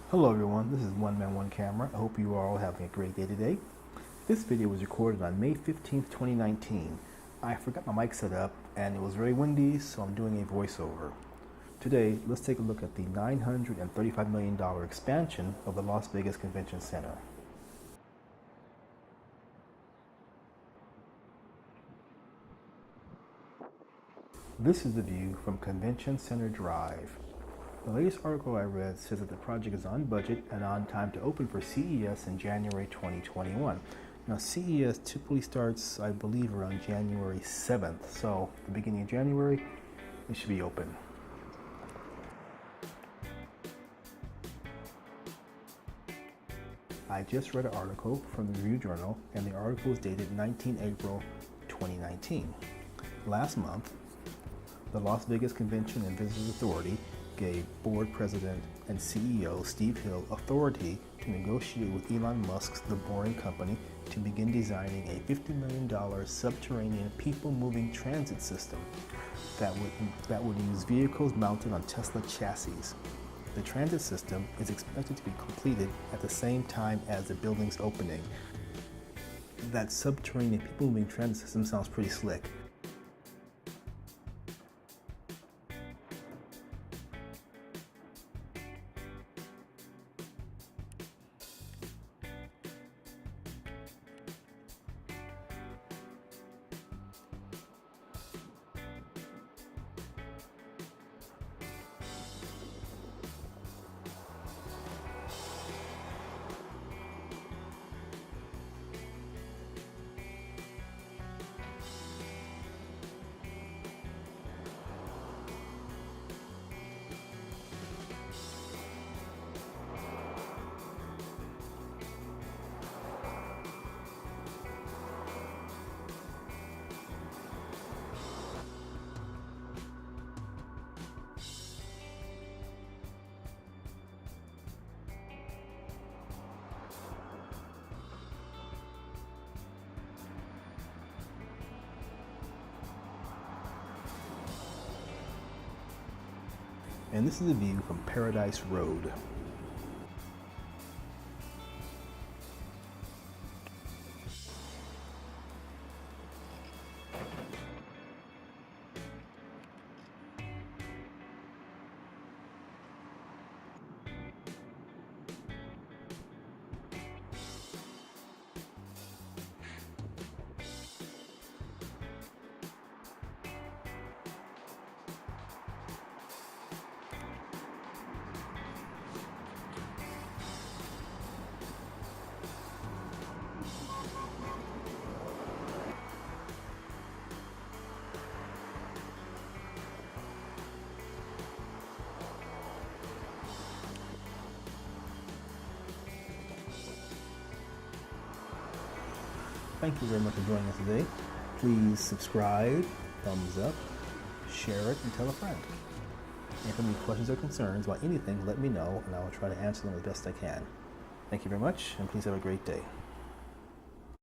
Hello everyone, this is OneManOneCamera. I hope you are all having a great day today. This video was recorded on May 15th, 2019. I forgot my mic set up and it was very windy, so I'm doing a voiceover. Today, let's take a look at the $935 million expansion of the Las Vegas Convention Center. This is the view from Convention Center Drive. The latest article I read says that the project is on budget and on time to open for CES in January 2021. Now CES typically starts, I believe, around January 7th, so the beginning of January, it should be open. I just read an article from the Review Journal, and the article is dated 19 April 2019. Last month, the Las Vegas Convention and Visitors Authority gave board president and CEO Steve Hill authority to negotiate with Elon Musk's The Boring Company to begin designing a $50 million subterranean people-moving transit system that would use vehicles mounted on Tesla chassis. The transit system is expected to be completed at the same time as the building's opening. That subterranean people-moving transit system sounds pretty slick. And this is a view from Paradise Road. Thank you very much for joining us today. Please subscribe, thumbs up, share it, and tell a friend. And if you have any questions or concerns about anything, let me know, and I will try to answer them as best I can. Thank you very much, and please have a great day.